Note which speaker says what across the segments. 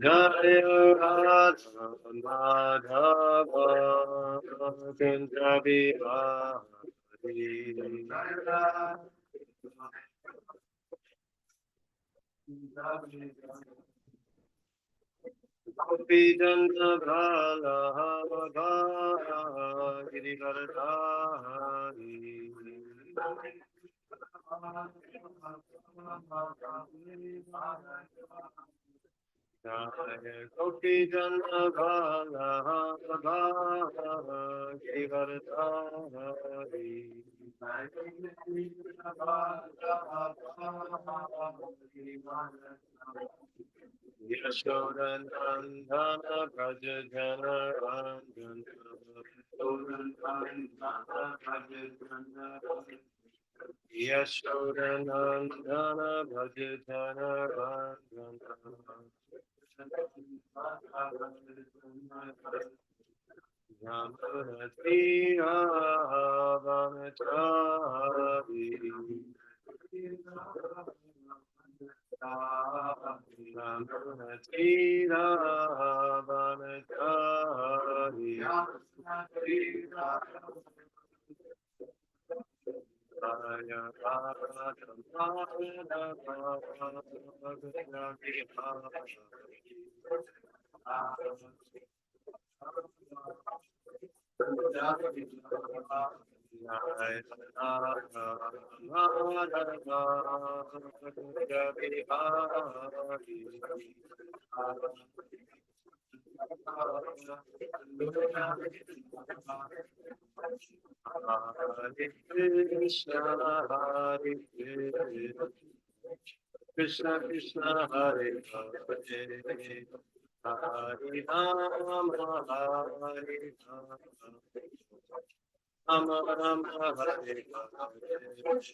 Speaker 1: Jai Radha Madhava Kunja Bihari Gopi Chandra Bala Girivardhari Gopi Chandra Bala Girivardhari Yashodanandana Braja Jana Yashodanandana Braja Jana Yamunatira Vanachari Yamunatira Vanachari Hare Krishna, Hare Krishna, Krishna, Hare Hare, Hare Rama, Hare Rama, Rama Rama, Hare Krishna, Hare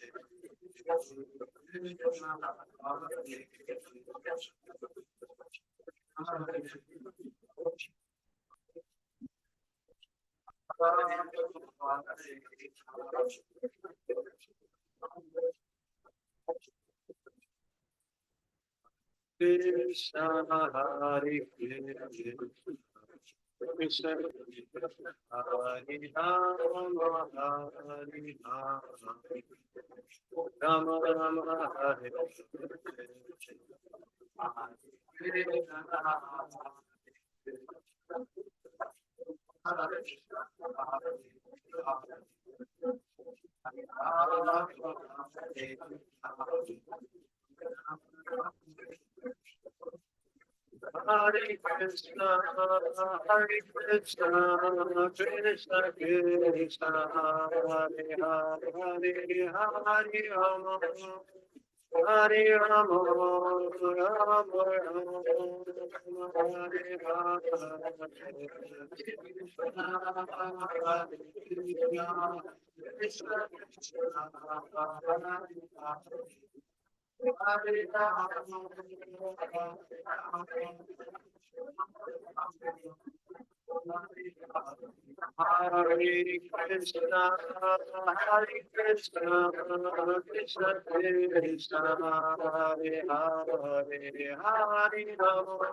Speaker 1: Krishna, Hare Rama, Hare Rama, Rama Rama, Hare Hare Krishna, Hare Krishna, Krishna Krishna, Hare Hare, Hare Rama, Hare Rama, Rama Rama, Hare Hare. Hare Krishna, Hare Krishna, Krishna Krishna, Hare Hare, Hare Rama,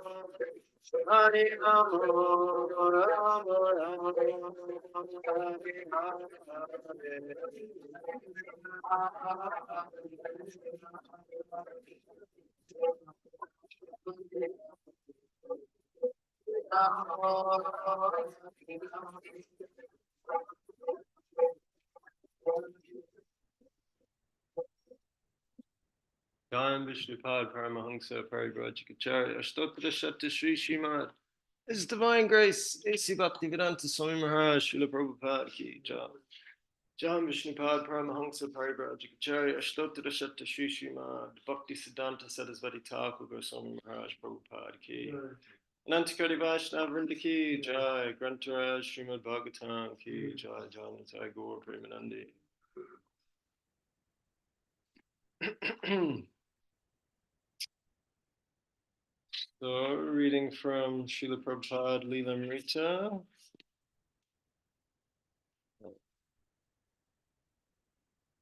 Speaker 1: Hare Rama, Rama Rama, Jai Vishnupad Paramahansa Parivrajikacharya Ashtottara Shakti Sri Srimad His Divine Grace A.C. Bhaktivedanta Swami Maharaj Srila Prabhupada Ki Jai Jai Vishnupad Paramahansa Parivrajikacharya Ashtottara Shakti Sri Srimad Bhakti Siddhanta Sarasvati Thakur Goswami Maharaj Prabhupada Ki Anantakoti Vaishnava Vrinda Ki Jai Grantaraj Srimad Bhagavatam Ki Jai Jai Gaur Premanandi. So, reading from Srila Prabhupada Lilamrita.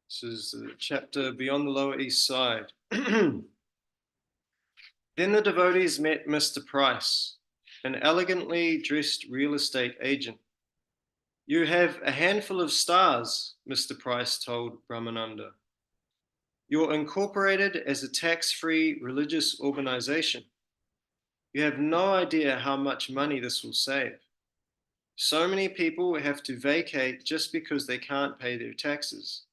Speaker 1: This is the chapter Beyond the Lower East Side. Then the devotees met Mr. Price, an elegantly dressed real estate agent. You have a handful of stars, Mr. Price told Brahmananda. You're incorporated as a tax-free religious organization. You have no idea how much money this will save. So many people have to vacate just because they can't pay their taxes.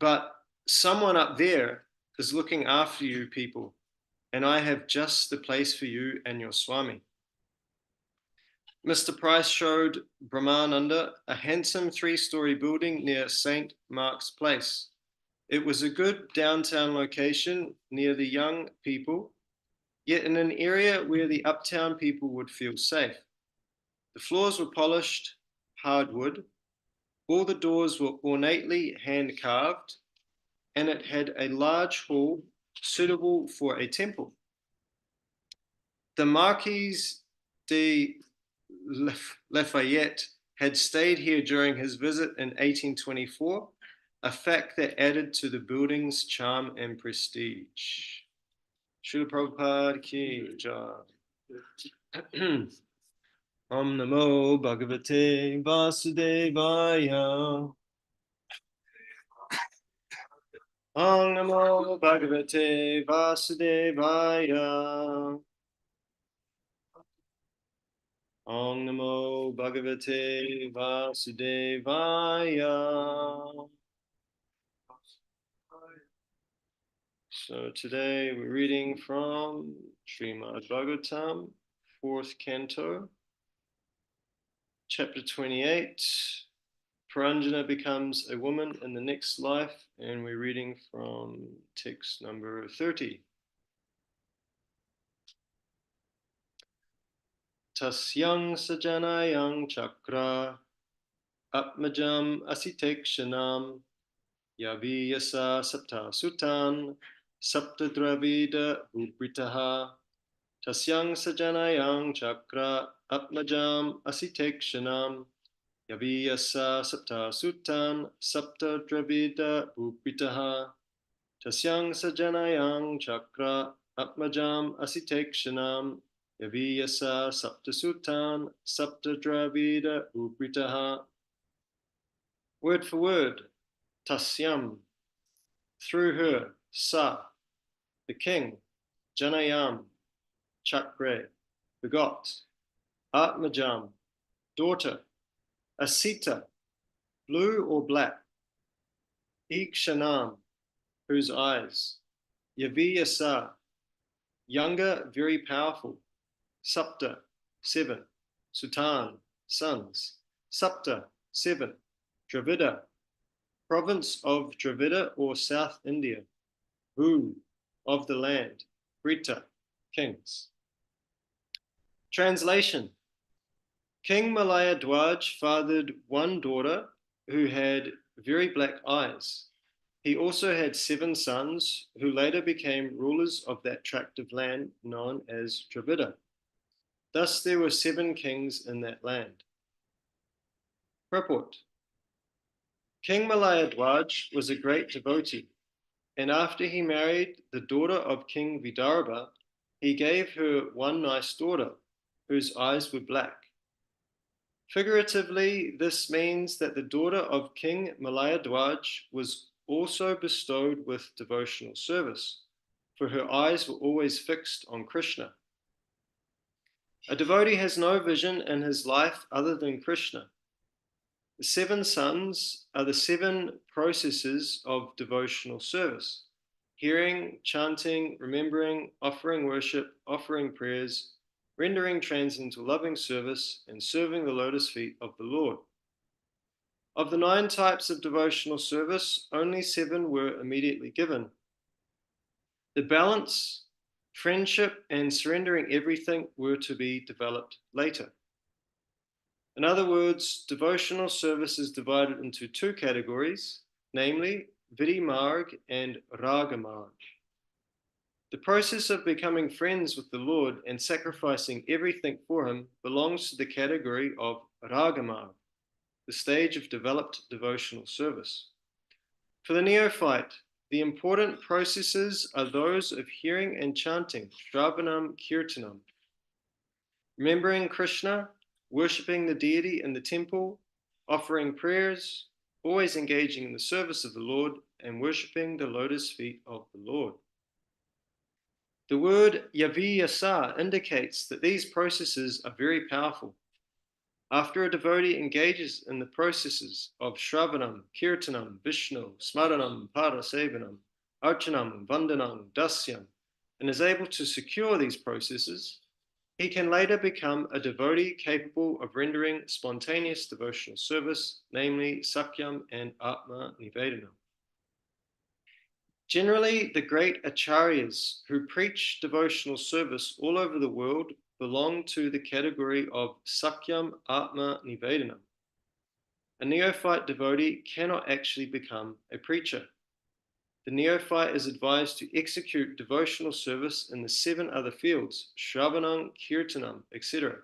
Speaker 1: But someone up there is looking after you people, and I have just the place for you and your Swami. Mr. Price showed Brahmananda a handsome three-story building near St. Mark's Place. It was a good downtown location near the young people, yet in an area where the uptown people would feel safe. The floors were polished hardwood, all the doors were ornately hand-carved, and it had a large hall suitable for a temple. The Marquis de Lafayette had stayed here during his visit in 1824, a fact that added to the building's charm and prestige. Srila Prabhupada ki jai. Om Namo Bhagavate Vasudevaya. Om Namo Bhagavate Vasudevaya. Om Namo Bhagavate Vasudevaya. So today we're reading from Srimad Bhagavatam, 4th canto, chapter 28. Paranjana becomes a woman in the next life, and we're reading from text number 30. Tasyang sajanayang chakra atmajam asitekshanam yaviyasa sapta sutan sapta dravida ubritaha. Tasyang sajanayang chakra atmajam asitekshanam yaviyasa sapta sutan sapta dravida ubritaha. Tasyang sajanayang chakra atmajam asitekshanam yaviyasa sapta sutan sapta dravida ubritaha. Word for word, tasyam, through her, sa, the king, janayam, chakre, begot, atmajam, daughter, asita, blue or black, ikshanam, whose eyes, yaviyasa, younger, very powerful, sapta, 7, sutan, sons, sapta, 7, Dravida, province of Dravida or South India, Bhu, of the land, Brita, kings. Translation. King Malaya Dwaj fathered one daughter who had very black eyes. He also had 7 sons who later became rulers of that tract of land known as Dravida. Thus there were 7 kings in that land. Purport. King Malaya Dwaj was a great devotee, and after he married the daughter of King Vidarbha, he gave her one nice daughter, whose eyes were black. Figuratively, this means that the daughter of King Malaya Dwaj was also bestowed with devotional service, for her eyes were always fixed on Krishna. A devotee has no vision in his life other than Krishna. The 7 sons are the 7 processes of devotional service: hearing, chanting, remembering, offering worship, offering prayers, rendering transcendental loving service, and serving the lotus feet of the Lord. Of the 9 types of devotional service, only 7 were immediately given. The balance, friendship, and surrendering everything were to be developed later. In other words, devotional service is divided into 2 categories, namely Vidhi Marg and Raga Marg. The process of becoming friends with the Lord and sacrificing everything for him belongs to the category of Raga Marg, the stage of developed devotional service. For the neophyte, The important processes are those of hearing and chanting, Shravanam Kirtanam, remembering Krishna, worshipping the deity in the temple, offering prayers, always engaging in the service of the Lord, and worshipping the lotus feet of the Lord. The word yaviyasa indicates that these processes are very powerful. After a devotee engages in the processes of Shravanam, Kirtanam, Vishnu, Smaranam, Parasevanam, Archanam, Vandanam, Dasyam, and is able to secure these processes, he can later become a devotee capable of rendering spontaneous devotional service, namely Sakyam and Atma Nivedanam. Generally, the great acharyas who preach devotional service all over the world belong to the category of Sakyam Atma Nivedanam. A neophyte devotee cannot actually become a preacher. The neophyte is advised to execute devotional service in the 7 other fields, Shravanam, Kirtanam, etc.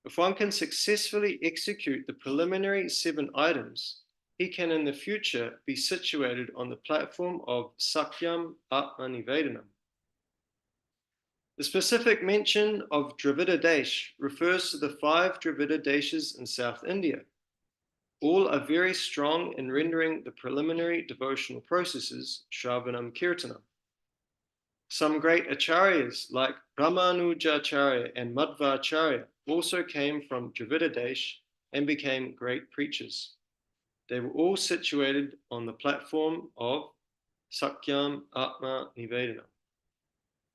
Speaker 1: If one can successfully execute the preliminary 7 items, he can in the future be situated on the platform of Sakyam Atma Nivedanam. The specific mention of Dravida Desh refers to the 5 Dravida Deshas in South India. All are very strong in rendering the preliminary devotional processes, Shravanam Kirtanam. Some great acharyas like Ramanujacharya and Madhvacharya also came from Dravida Desh and became great preachers. They were all situated on the platform of Sakyam Atma Nivedana.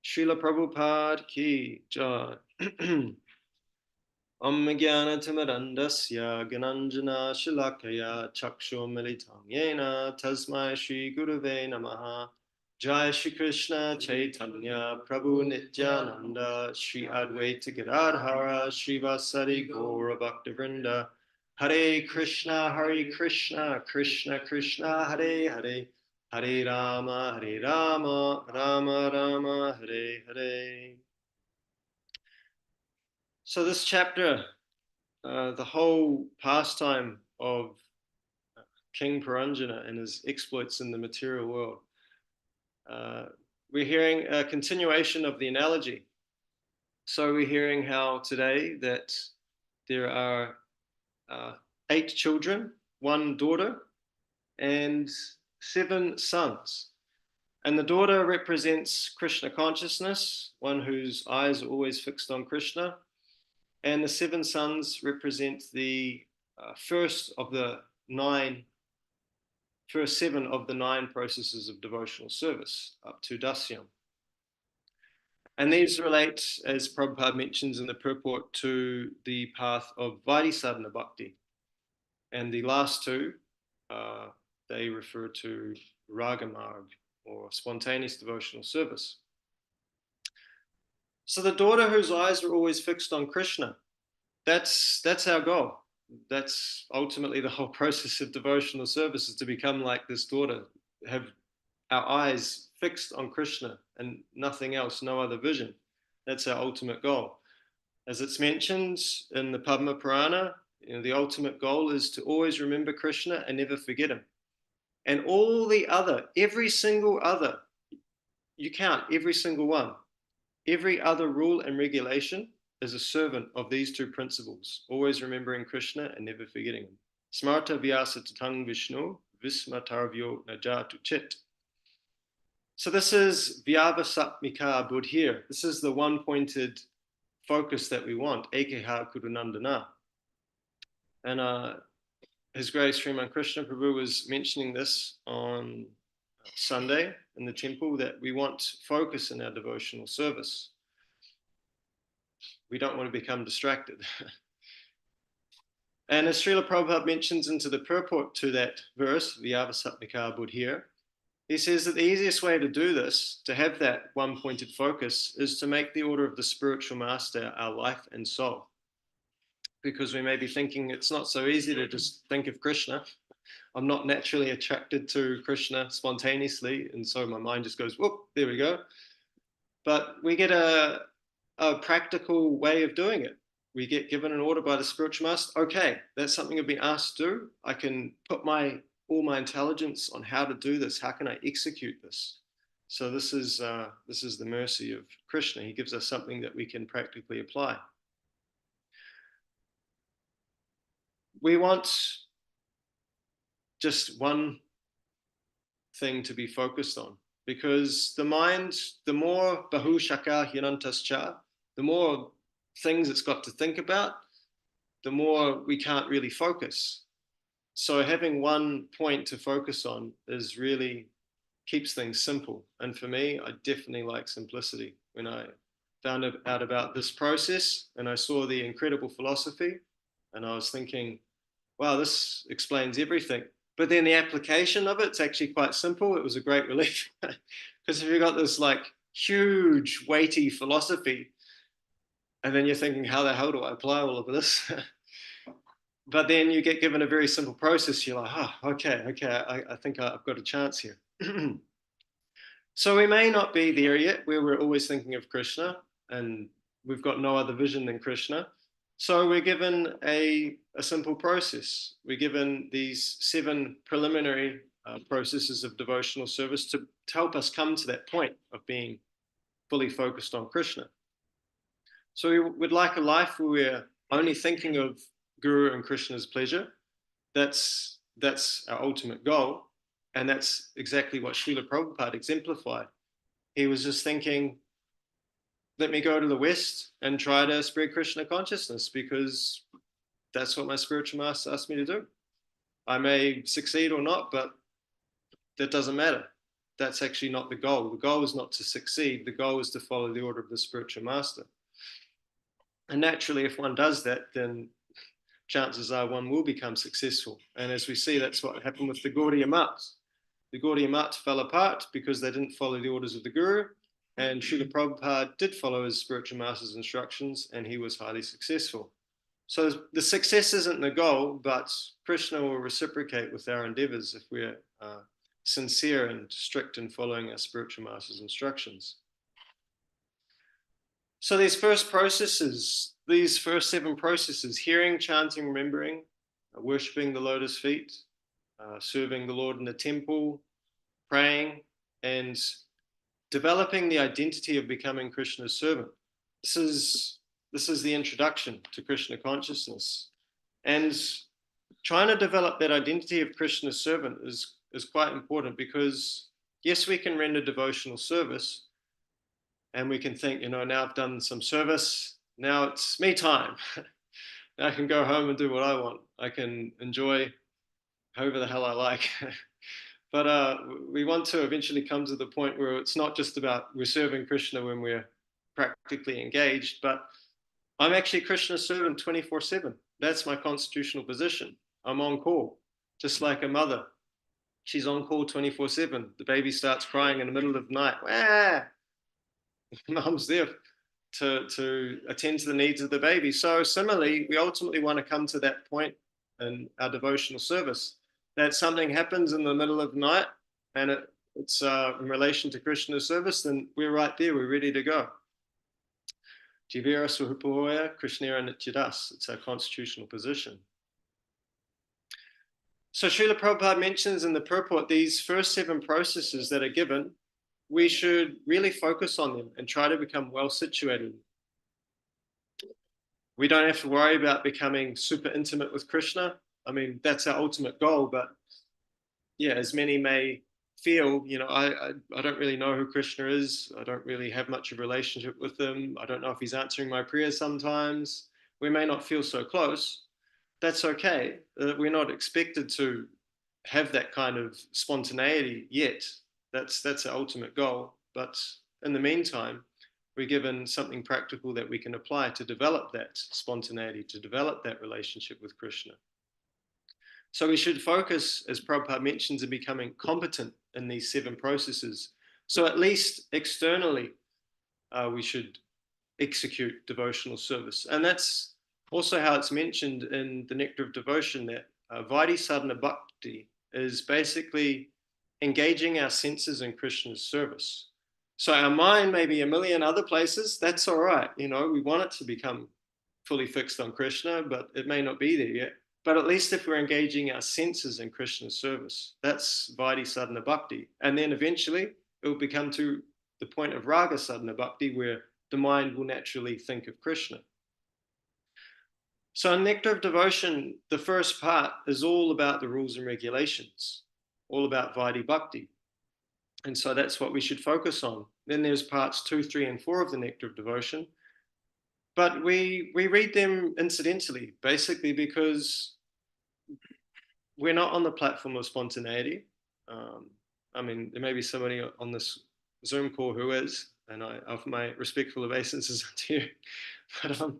Speaker 1: Srila Prabhupada ki jai. Om Jnana Timirandasya Gananjana Shilakaya Chaksho Militam Yena Tasmai Shri Gurave Namaha. Jai Shri Krishna Chaitanya Prabhu Nityananda Shri Advaita Gadadhara Shri Vasari Gaura Bhaktivinoda Hare Krishna Krishna Krishna Hare Hare Hare Rama Rama Rama Hare Hare. So this chapter, the whole pastime of King Puranjana and his exploits in the material world, we're hearing a continuation of the analogy. So we're hearing how today that there are 8 children, 1 daughter, and 7 sons. And the daughter represents Krishna consciousness, one whose eyes are always fixed on Krishna. And the 7 sons represent the first 7 of the 9 processes of devotional service, up to Dasyam. And these relate, as Prabhupada mentions in the purport, to the path of Vaidhi Bhakti. And the last 2, they refer to Ragamarg, or spontaneous devotional service. So the daughter whose eyes are always fixed on Krishna, that's our goal. That's ultimately the whole process of devotional service, is to become like this daughter, have our eyes fixed on Krishna and nothing else, no other vision. That's our ultimate goal. As it's mentioned in the Padma Purana, the ultimate goal is to always remember Krishna and never forget him. And all the other, every single other, you count every single one, every other rule and regulation is a servant of these 2 principles, always remembering Krishna and never forgetting him. Smarta vyasa tatang Vishnu, vismatarvyo najatu chit. So this is vyavasatmika buddhir. This is the one-pointed focus that we want, ekeha kurunandana. And His Grace Sriman Krishna Prabhu was mentioning this on Sunday in the temple, that we want focus in our devotional service. We don't want to become distracted. And as Srila Prabhupada mentions into the purport to that verse, Vyavasatmika Buddhir, he says that the easiest way to do this, to have that one-pointed focus, is to make the order of the spiritual master our life and soul. Because we may be thinking it's not so easy to just think of Krishna. I'm not naturally attracted to Krishna spontaneously, and so my mind just goes, whoop, there we go. But we get a practical way of doing it. We get given an order by the spiritual master. Okay, that's something I've been asked to do. I can put my all my intelligence on how to do this. How can I execute this? So this is the mercy of Krishna. He gives us something that we can practically apply. We want just one thing to be focused on, because the mind, the more bahu shaka hinantascha, the more things it's got to think about, the more we can't really focus. So having one point to focus on is really keeps things simple. And for me, I definitely like simplicity. When I found out about this process and I saw the incredible philosophy, and I was thinking, wow, this explains everything. But then the application of it's actually quite simple. It was a great relief. Because if you've got this like huge, weighty philosophy, and then you're thinking, how the hell do I apply all of this? But then you get given a very simple process. You're like, oh, okay, I think I've got a chance here. So we may not be there yet where we're always thinking of Krishna and we've got no other vision than Krishna. So we're given a simple process. We're given these 7 preliminary processes of devotional service to help us come to that point of being fully focused on Krishna. So we would like a life where we're only thinking of Guru and Krishna's pleasure. That's our ultimate goal. And that's exactly what Srila Prabhupada exemplified. He was just thinking, let me go to the West and try to spread Krishna consciousness, because that's what my spiritual master asked me to do. I may succeed or not, but that doesn't matter. That's actually not the goal. The goal is not to succeed. The goal is to follow the order of the spiritual master. And naturally, if one does that, then chances are one will become successful. And as we see, that's what happened with the Gaudiya Math. The Gaudiya Math fell apart because they didn't follow the orders of the Guru, and Srila Prabhupada did follow his spiritual master's instructions, and he was highly successful. So the success isn't the goal, but Krishna will reciprocate with our endeavors if we're sincere and strict in following our spiritual master's instructions. So these first 7 processes, hearing, chanting, remembering, worshipping the lotus feet, serving the Lord in the temple, praying, and developing the identity of becoming Krishna's servant. This is the introduction to Krishna consciousness. And trying to develop that identity of Krishna's servant is quite important, because yes, we can render devotional service and we can think, now I've done some service, now it's me time. Now I can go home and do what I want. I can enjoy however the hell I like. But we want to eventually come to the point where it's not just about we're serving Krishna when we're practically engaged, but I'm actually Krishna's servant 24/7. That's my constitutional position. I'm on call, just like a mother. She's on call 24/7. The baby starts crying in the middle of the night. Wah! Mom's there to attend to the needs of the baby. So similarly, we ultimately want to come to that point in our devotional service, that something happens in the middle of the night and it's in relation to Krishna's service, then we're right there, we're ready to go. Jivira Swahupahoya, Krishnera Nityadas. It's our constitutional position. So Srila Prabhupada mentions in the purport these first 7 processes that are given. We should really focus on them and try to become well situated. We don't have to worry about becoming super intimate with Krishna. I mean, that's our ultimate goal, but yeah, as many may feel, I don't really know who Krishna is. I don't really have much of a relationship with him. I don't know if he's answering my prayers sometimes. We may not feel so close. That's okay. We're not expected to have that kind of spontaneity yet. That's our ultimate goal. But in the meantime, we're given something practical that we can apply to develop that spontaneity, to develop that relationship with Krishna. So we should focus, as Prabhupada mentions, in becoming competent in these 7 processes. So at least externally, we should execute devotional service. And that's also how it's mentioned in the Nectar of Devotion, that Vaidhi Sadhana Bhakti is basically engaging our senses in Krishna's service. So our mind may be a million other places. That's all right. We want it to become fully fixed on Krishna, but it may not be there yet. But at least if we're engaging our senses in Krishna's service, that's Vaidhi Sadhana Bhakti. And then eventually it will become to the point of Raga Sadhana Bhakti, where the mind will naturally think of Krishna. So in Nectar of Devotion, the first part is all about the rules and regulations, all about Vaidhi Bhakti. And so that's what we should focus on. Then there's parts 2, 3, and 4 of the Nectar of Devotion. But we read them incidentally, basically because we're not on the platform of spontaneity. I mean, there may be somebody on this Zoom call who is, and I offer my respectful obeisances to you. But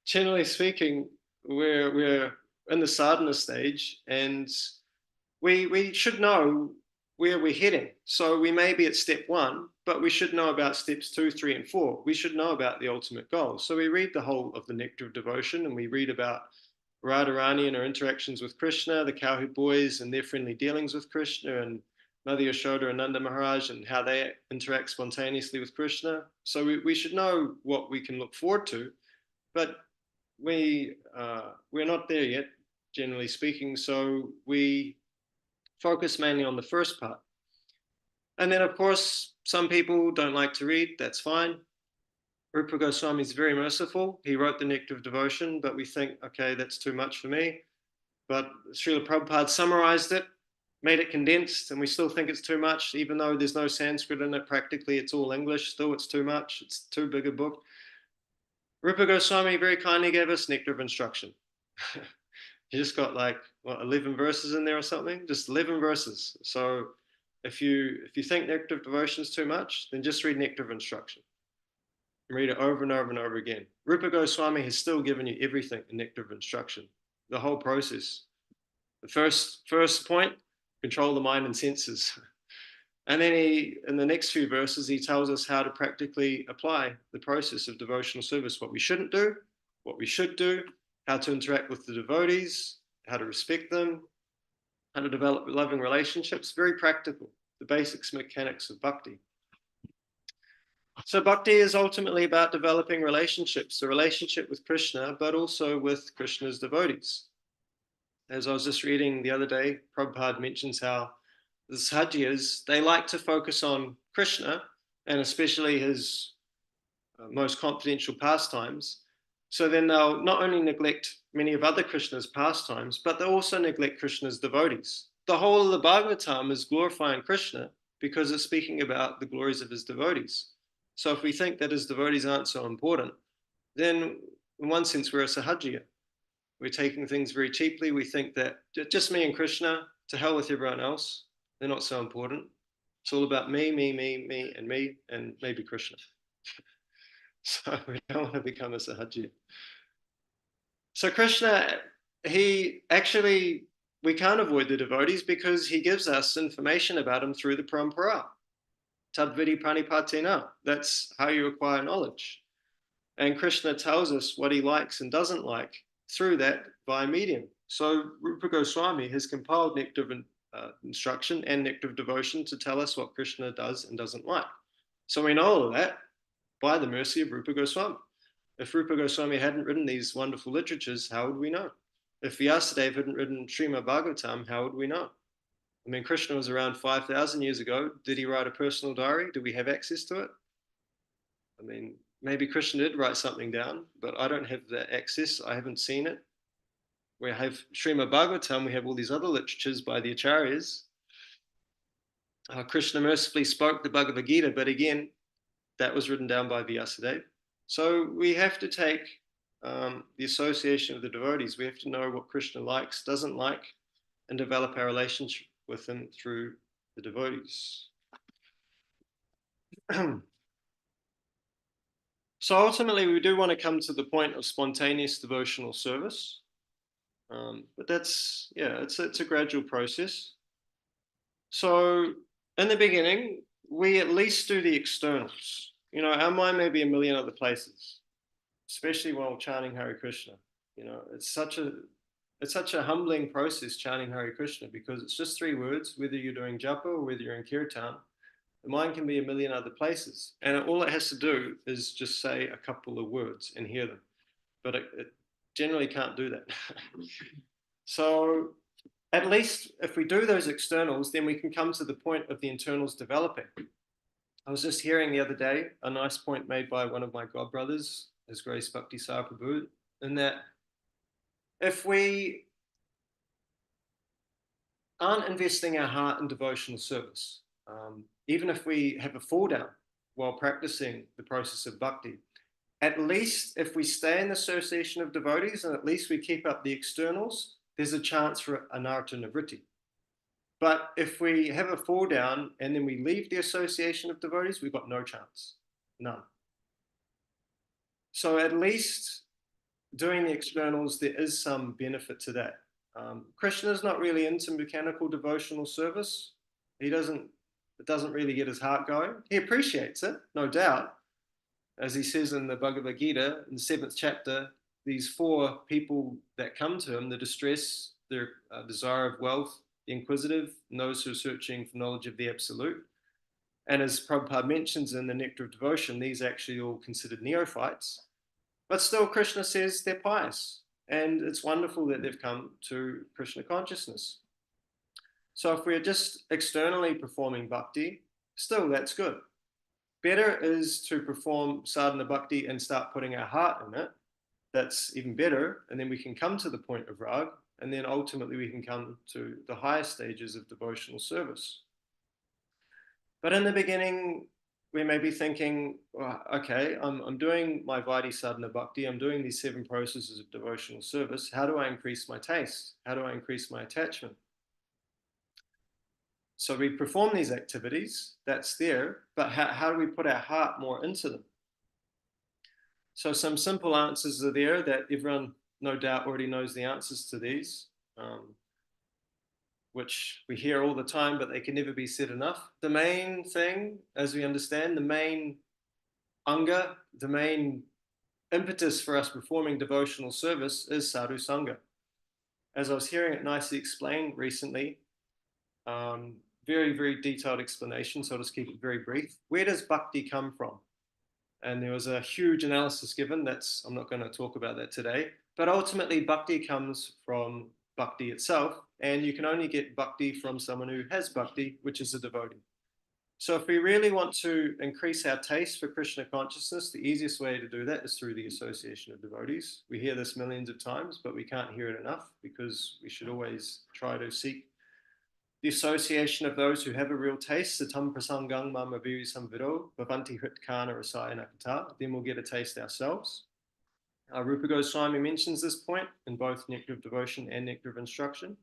Speaker 1: generally speaking, we're in the sadhana stage, and we should know where we're heading. So we may be at step 1, but we should know about steps 2, 3, and 4. We should know about the ultimate goal. So we read the whole of the Nectar of Devotion, and we read about Radharani and her interactions with Krishna, the cowherd boys and their friendly dealings with Krishna, and Mother Yashoda and Nanda Maharaj and how they interact spontaneously with Krishna. So we should know what we can look forward to, but we're not there yet, generally speaking. So we focus mainly on the first part. And then, of course, some people don't like to read. That's fine. Rupa Goswami is very merciful. He wrote the Nectar of Devotion, but we think, okay, that's too much for me. But Srila Prabhupada summarized it, made it condensed, and we still think it's too much, even though there's no Sanskrit in it. Practically, it's all English. Still, it's too much. It's too big a book. Rupa Goswami very kindly gave us Nectar of Instruction. He just got like, 11 verses in there or something? Just 11 verses. So if you think Nectar of Devotion is too much, then just read Nectar of Instruction. Read it over and over and over again. Rupa Goswami has still given you everything in Nectar of Instruction, the whole process. The first point, control the mind and senses. And then in the next few verses, he tells us how to practically apply the process of devotional service, what we shouldn't do, what we should do, how to interact with the devotees, how to respect them, how to develop loving relationships, very practical, the basics mechanics of bhakti. So bhakti is ultimately about developing relationships, a relationship with Krishna, but also with Krishna's devotees. As I was just reading the other day, Prabhupada mentions how the Sahajias, they like to focus on Krishna, and especially his most confidential pastimes. So then they'll not only neglect many of other Krishna's pastimes, but they'll also neglect Krishna's devotees. The whole of the Bhagavatam is glorifying Krishna because it's speaking about the glories of his devotees. So if we think that his devotees aren't so important, then in one sense we're a sahajiya. We're taking things very cheaply. We think that just me and Krishna, to hell with everyone else. They're not so important. It's all about me, and maybe Krishna. So we don't want to become a sahajiya. So Krishna, we can't avoid the devotees because he gives us information about him through the parampara. Tadvidi pranipatina. That's how you acquire knowledge. And Krishna tells us what he likes and doesn't like through that by medium. So Rupa Goswami has compiled Nectar of Instruction and Nectar of Devotion to tell us what Krishna does and doesn't like. So we know all of that by the mercy of Rupa Goswami. If Rupa Goswami hadn't written these wonderful literatures, how would we know? If Vyasadeva hadn't written Srimad Bhagavatam, how would we know? I mean, Krishna was around 5,000 years ago. Did he write a personal diary? Do we have access to it? I mean, maybe Krishna did write something down, but I don't have that access. I haven't seen it. We have Srimad Bhagavatam, we have all these other literatures by the Acharyas. Krishna mercifully spoke the Bhagavad Gita, but again, that was written down by Vyasadeva. So we have to take the association of the devotees. We have to know what Krishna likes, doesn't like, and develop our relationship with him through the devotees. So ultimately, we do want to come to the point of spontaneous devotional service. But that's, it's a gradual process. So in the beginning, we at least do the externals. You know, our mind may be a million other places, especially while chanting Hare Krishna. You know, it's such a humbling process chanting Hare Krishna because it's just 3 words, whether you're doing japa or whether you're in kirtan. The mind can be a million other places. And all it has to do is just say a couple of words and hear them. But it generally can't do that. So at least if we do those externals, then we can come to the point of the internals developing. I was just hearing the other day a nice point made by one of my godbrothers, His Grace Bhakti Prabhu, in that if we aren't investing our heart in devotional service, even if we have a fall down while practicing the process of bhakti, at least if we stay in the association of devotees and at least we keep up the externals, there's a chance for anartha nivritti. But if we have a fall down and then we leave the association of devotees, we've got no chance, none. So at least doing the externals, there is some benefit to that. Krishna's not really into mechanical devotional service. It doesn't really get his heart going. He appreciates it, no doubt. As he says in the Bhagavad Gita, in the 7th chapter, these 4 people that come to him, the distress, their desire of wealth, the inquisitive, and those who are searching for knowledge of the absolute. And as Prabhupada mentions in the Nectar of Devotion, these are actually all considered neophytes. But still, Krishna says they're pious. And it's wonderful that they've come to Krishna consciousness. So if we're just externally performing bhakti, still that's good. Better is to perform sadhana bhakti and start putting our heart in it. That's even better. And then we can come to the point of rag. And then ultimately we can come to the higher stages of devotional service. But in the beginning, we may be thinking, well, okay, I'm doing my Vaidhi sadhana bhakti, I'm doing these 7 processes of devotional service. How do I increase my taste? How do I increase my attachment? So we perform these activities, that's there, but how do we put our heart more into them? So some simple answers are there that everyone no doubt already knows the answers to these, which we hear all the time, but they can never be said enough. The main thing, as we understand, the main anga, the main impetus for us performing devotional service is sadhu sangha. As I was hearing it nicely explained recently, very, very detailed explanation, so I'll just keep it very brief. Where does bhakti come from? And there was a huge analysis given. I'm not going to talk about that today. But ultimately, bhakti comes from bhakti itself, and you can only get bhakti from someone who has bhakti, which is a devotee. So if we really want to increase our taste for Krishna consciousness, the easiest way to do that is through the association of devotees. We hear this millions of times, but we can't hear it enough because we should always try to seek the association of those who have a real taste. Satam prasangang mama viri samvido bhavanti hritkana rasayana kata. Then we'll get a taste ourselves. Rupa Goswami mentions this point in both Nectar of Devotion and Nectar of Instruction.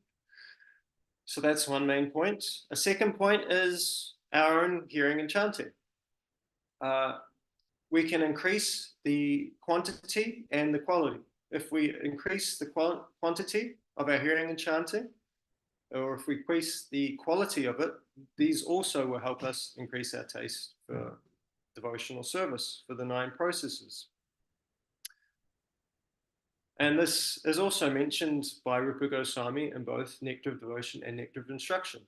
Speaker 1: So that's one main point. A second point is our own hearing and chanting. We can increase the quantity and the quality. If we increase the quantity of our hearing and chanting, or if we increase the quality of it, these also will help us increase our taste for devotional service, for the 9 processes. And this is also mentioned by Rupa Goswami in both Nectar of Devotion and Nectar of Instruction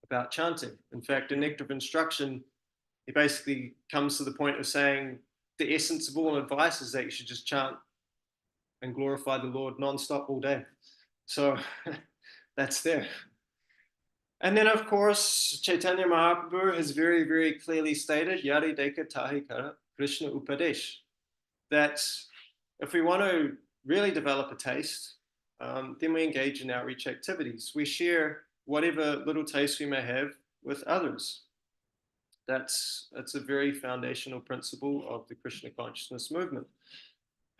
Speaker 1: about chanting. In fact, in Nectar of Instruction, he basically comes to the point of saying the essence of all advice is that you should just chant and glorify the Lord non-stop all day. So that's there. And then, of course, Chaitanya Mahaprabhu has very, very clearly stated, Yadi Deka Tahi Kara Krishna Upadesh, that if we want to really develop a taste, then we engage in outreach activities. We share whatever little taste we may have with others. That's a very foundational principle of the Krishna consciousness movement.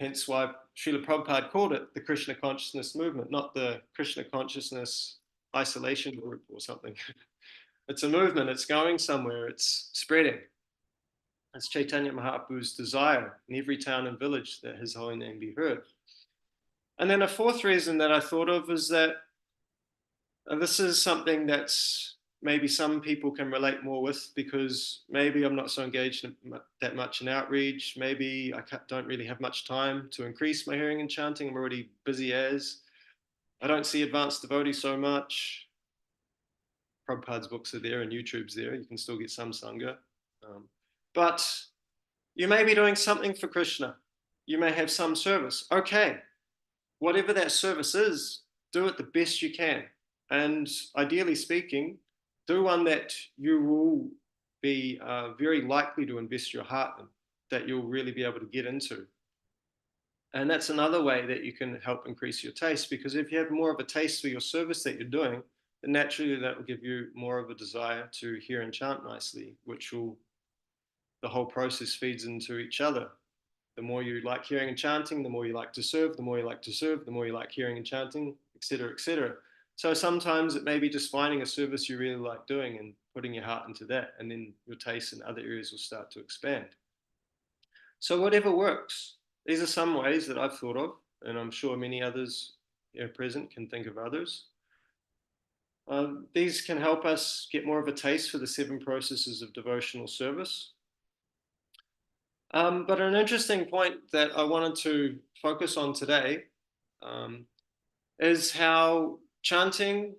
Speaker 1: Hence why Srila Prabhupada called it the Krishna consciousness movement, not the Krishna consciousness isolation group or something. It's a movement, it's going somewhere, it's spreading. It's Chaitanya Mahaprabhu's desire in every town and village that his holy name be heard. And then a fourth reason that I thought of is that this is something that's maybe some people can relate more with, because maybe I'm not so engaged that much in outreach. Maybe I don't really have much time to increase my hearing and chanting. I'm already busy as. I don't see advanced devotees so much. Prabhupada's books are there and YouTube's there. You can still get some Sangha. But you may be doing something for Krishna. You may have some service. Okay, whatever that service is, do it the best you can. And ideally speaking, do one that you will be very likely to invest your heart in, that you'll really be able to get into. And that's another way that you can help increase your taste, because if you have more of a taste for your service that you're doing, then naturally that will give you more of a desire to hear and chant nicely, which will, the whole process feeds into each other. The more you like hearing and chanting, the more you like to serve, the more you like to serve, the more you like hearing and chanting, etc., etc. So sometimes it may be just finding a service you really like doing and putting your heart into that, and then your taste in other areas will start to expand. So whatever works. These are some ways that I've thought of, and I'm sure many others here present can think of others. These can help us get more of a taste for the 7 processes of devotional service. But an interesting point that I wanted to focus on today is how chanting,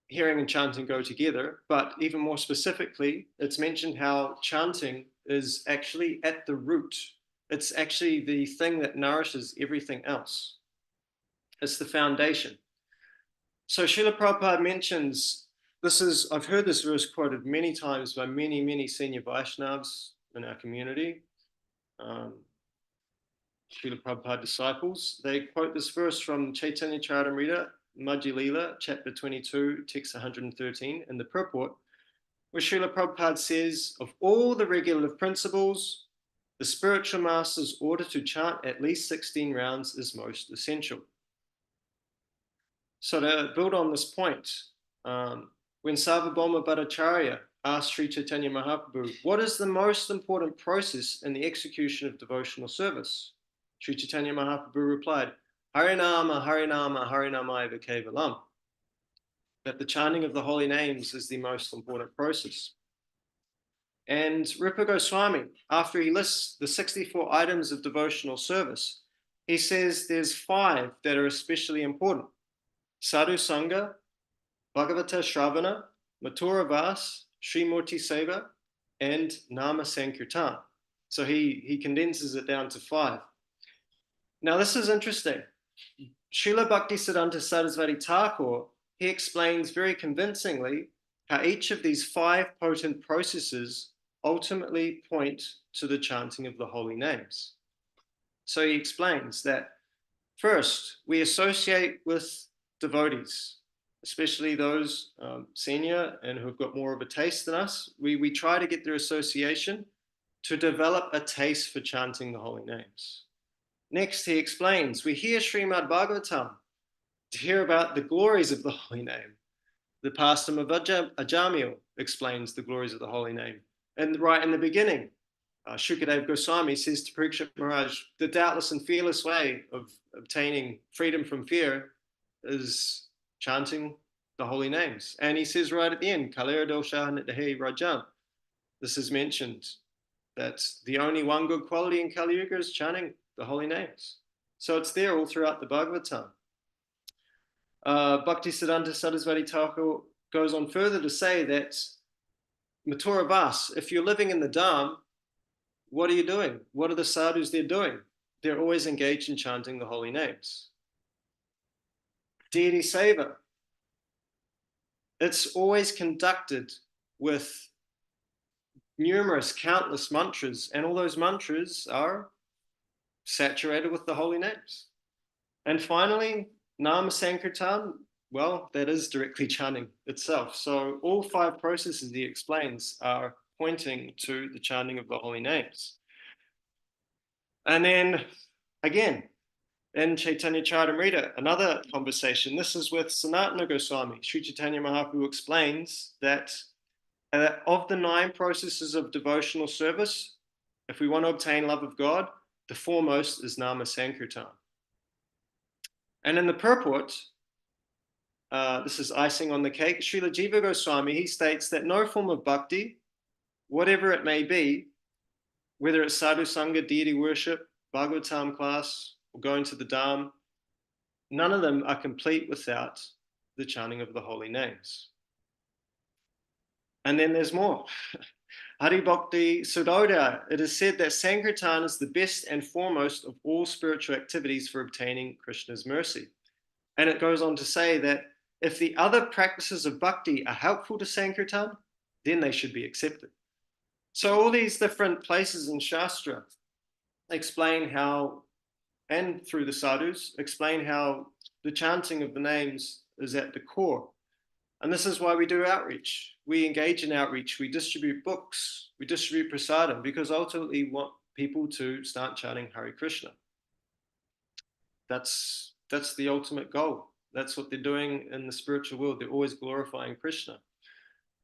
Speaker 1: hearing and chanting go together, but even more specifically, it's mentioned how chanting is actually at the root. It's actually the thing that nourishes everything else. It's the foundation. So Srila Prabhupada mentions, I've heard this verse quoted many times by many, many senior Vaishnavas in our community, Srila Prabhupada disciples. They quote this verse from Chaitanya Charitamrita, Madhya Lila, chapter 22, text 113, in the purport, where Srila Prabhupada says, of all the regulative principles, the spiritual master's order to chant at least 16 rounds is most essential. So to build on this point, when Sarvabhauma Bhattacharya asked Sri Chaitanya Mahaprabhu, what is the most important process in the execution of devotional service? Sri Chaitanya Mahaprabhu replied, Harinama, Harinama, Harinamaiva Kevalam. That the chanting of the holy names is the most important process. And Rupa Goswami, after he lists the 64 items of devotional service, he says there's 5 that are especially important. Sadhu Sangha, Bhagavata Shravana, Mathura Vas, Srimurti Seva, and Nama Sankirtan. So he condenses it down to 5. Now this is interesting. Srila Bhaktisiddhanta Sarasvati Thakur, he explains very convincingly how each of these 5 potent processes ultimately point to the chanting of the holy names. So he explains that first, we associate with devotees, especially those senior and who've got more of a taste than us. We try to get their association to develop a taste for chanting the holy names. Next, he explains, we hear Srimad Bhagavatam to hear about the glories of the holy name. The pastime of Ajamil explains the glories of the holy name. And right in the beginning, Shukadeva Goswami says to Parikshit Maharaj, the doubtless and fearless way of obtaining freedom from fear is chanting the holy names. And he says right at the end, Kalera dosha nidhe rajan. This is mentioned that the only one good quality in Kali Yuga is chanting the holy names. So it's there all throughout the Bhagavatam. Bhaktisiddhanta Sarasvati Thakur goes on further to say that Mathura Vas, if you're living in the Dham, what are you doing? What are the sadhus there doing? They're always engaged in chanting the holy names. Deity Seva, it's always conducted with numerous, countless mantras, and all those mantras are saturated with the holy names. And finally, Nama Sankirtan, well, that is directly chanting itself. So all 5 processes he explains are pointing to the chanting of the holy names. And then, again, in Chaitanya Charitamrita, another conversation. This is with Sanatana Goswami. Sri Chaitanya Mahaprabhu explains that of the 9 processes of devotional service, if we want to obtain love of God, the foremost is Nama Sankirtan. And in the purport, this is icing on the cake, Srila Jiva Goswami, he states that no form of bhakti, whatever it may be, whether it's sadhu sangha, deity worship, Bhagavatam class, or going to the Dham, none of them are complete without the chanting of the holy names. And then there's more. Hari Bhakti Sudodaya, it is said that Sankirtan is the best and foremost of all spiritual activities for obtaining Krishna's mercy. And it goes on to say that if the other practices of bhakti are helpful to Sankirtan, then they should be accepted. So all these different places in Shastra explain how, and through the sadhus, explain how the chanting of the names is at the core. And this is why we do outreach. We engage in outreach, we distribute books, we distribute prasadam, because ultimately we want people to start chanting Hare Krishna. That's the ultimate goal. That's what they're doing in the spiritual world. They're always glorifying Krishna.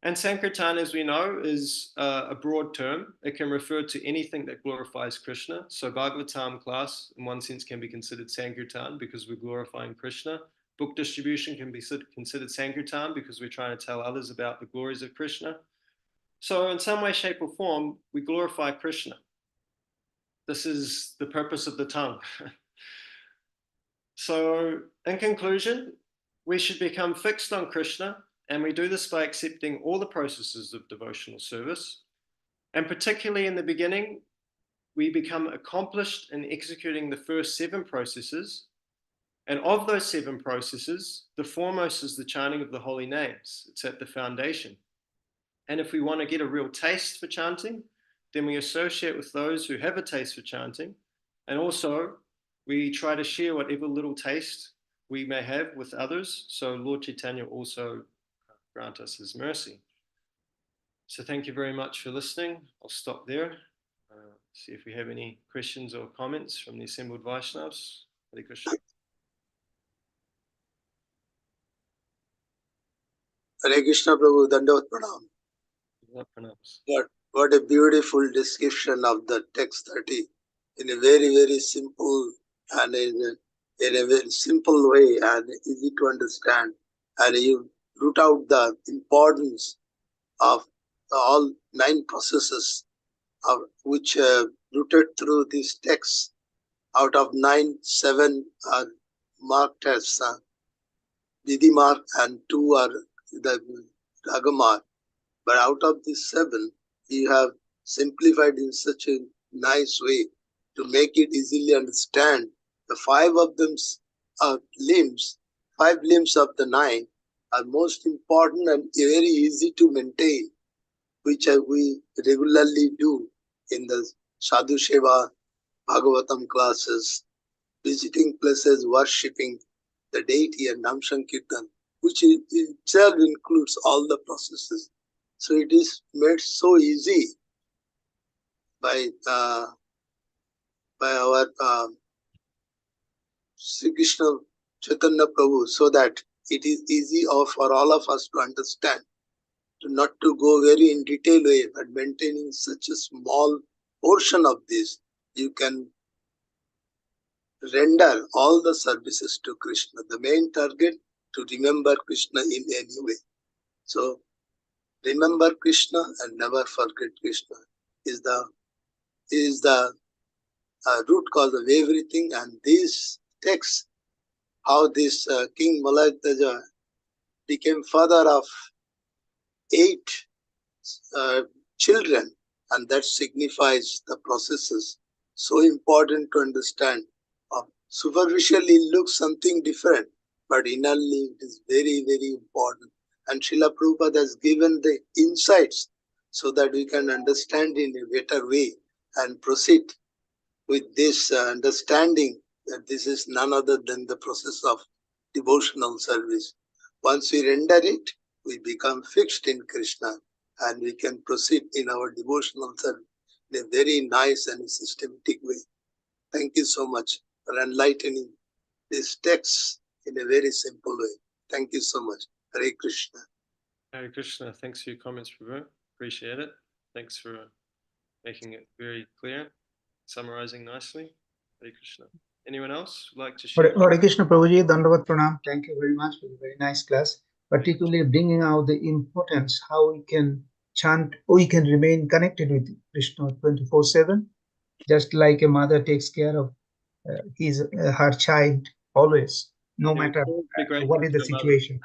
Speaker 1: And Sankirtan, as we know, is a broad term. It can refer to anything that glorifies Krishna. So Bhagavatam class, in one sense, can be considered Sankirtan because we're glorifying Krishna. Book distribution can be considered Sankirtan because we're trying to tell others about the glories of Krishna. So in some way, shape, or form, we glorify Krishna. This is the purpose of the tongue. So in conclusion, we should become fixed on Krishna, and we do this by accepting all the processes of devotional service. And particularly in the beginning, we become accomplished in executing the first 7 processes. And of those 7 processes, the foremost is the chanting of the holy names. It's at the foundation. And if we want to get a real taste for chanting, then we associate with those who have a taste for chanting. And also, we try to share whatever little taste we may have with others. So Lord Chaitanya also grant us his mercy. So thank you very much for listening. I'll stop there. See if we have any questions or comments from the assembled Vaishnavas. Hare Krishna.
Speaker 2: Hare Krishna Prabhu, Dandavat Pranam. What a beautiful description of the text 30 in a very, very simple and in a very simple way and easy to understand. And you root out the importance of all 9 processes of which rooted through this text. Out of 9, 7 are marked as Didi mark and 2 are the Raga mark. But out of these 7, you have simplified in such a nice way to make it easily understand. The 5 of them are limbs, 5 limbs of the 9 are most important and very easy to maintain, which we regularly do in the Sadhu Seva, Bhagavatam classes, visiting places, worshipping the deity and Nam Sankirtan, which itself includes all the processes. So it is made so easy by our Sri Krishna Chaitanya Prabhu, so that it is easy for all of us to understand, not to go very in detail way, but maintaining such a small portion of this, you can render all the services to Krishna. The main target, to remember Krishna in any way. So remember Krishna and never forget Krishna is the root cause of everything. And this text, how this King Malayadwaja became father of 8 children, and that signifies the processes. So important to understand. Superficially it looks something different, but innerly it is very, very important. And Srila Prabhupada has given the insights so that we can understand in a better way and proceed with this understanding that this is none other than the process of devotional service. Once we render it, we become fixed in Krishna and we can proceed in our devotional service in a very nice and systematic way. Thank you so much for enlightening this text in a very simple way. Thank you so much. Hare Krishna.
Speaker 1: Hare Krishna. Thanks for your comments, Prabhu. Appreciate it. Thanks for making it very clear, summarizing nicely. Hare Krishna. Anyone else would like to share?
Speaker 3: Hare Krishna Prabhuji, Dandavat Pranam. Thank you very much for the very nice class, particularly bringing out the importance, how we can chant, we can remain connected with Krishna 24/7, just like a mother takes care of her child always, no matter what is the situation.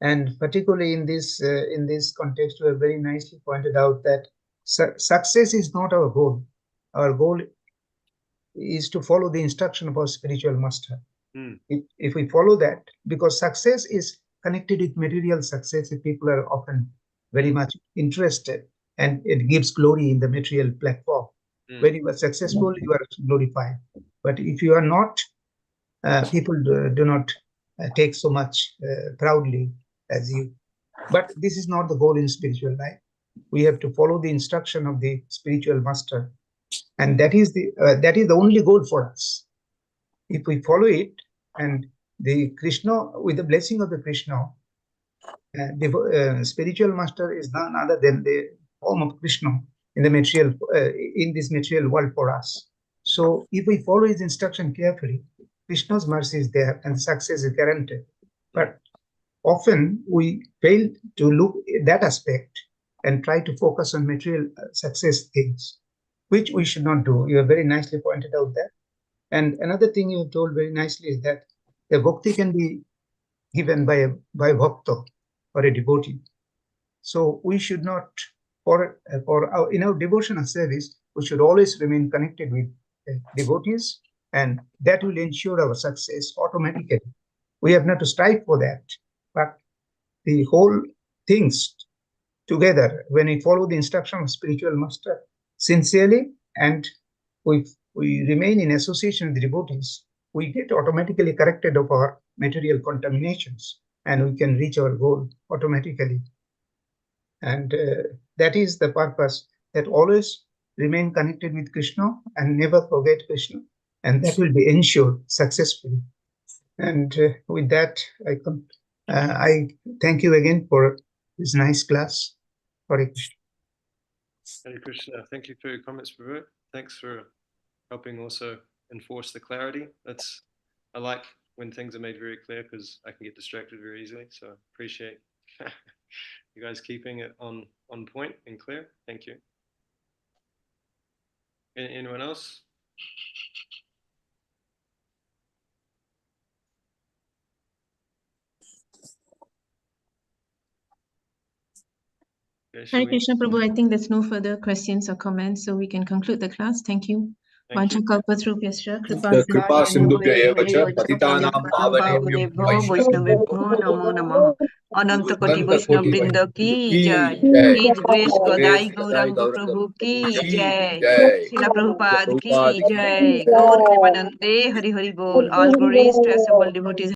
Speaker 3: And particularly in this context, we have very nicely pointed out that success is not our goal. Our goal is to follow the instruction of our spiritual master. If we follow that, because success is connected with material success, people are often very much interested, and it gives glory in the material platform. When you are successful, you are glorified. But if you are not, people do not take so much proudly as you. But this is not the goal in spiritual life. We have to follow the instruction of the spiritual master, and that is the only goal for us. If we follow it, and the Krishna, with the blessing of the Krishna, the spiritual master is none other than the form of Krishna in the material, in this material world for us. So if we follow his instruction carefully, Krishna's mercy is there and success is guaranteed. But often we fail to look at that aspect and try to focus on material success things, which we should not do. You have very nicely pointed out that. And another thing you have told very nicely is that the bhakti can be given by a bhakta or a devotee. So we should not, in our devotional service, we should always remain connected with devotees, and that will ensure our success automatically. We have not to strive for that, but the whole things together, when we follow the instruction of spiritual master sincerely, and we remain in association with the devotees, we get automatically corrected of our material contaminations, and we can reach our goal automatically. And that is the purpose, that always remain connected with Krishna and never forget Krishna, and that will be ensured successfully. And with that, I thank you again for this nice class. Hare Krishna.
Speaker 1: Hare Krishna. Thank you for your comments, Prabhu. Thanks for helping also enforce the clarity. I like when things are made very clear, because I can get distracted very easily. So appreciate you guys keeping it on point and clear. Thank you. Anyone else?
Speaker 4: Hare Krishna Prabhu, I think there's no further questions or comments, so we can conclude the class. Thank you. Vanchakalpatarubhyascha
Speaker 5: कृपा सिन्धुभ्यः एव च पतितानां पावनेभ्यो वैष्णवेभ्यो नमो नमः। अनंत कोटि वैष्णव वृंद की जय। प्लीज ग्रेस गदाई गौरांग प्रभु की जय। श्रीला प्रभुपाद की जय। गौर प्रेमानंदे हरि हरि बोल। All glories to assembled devotees.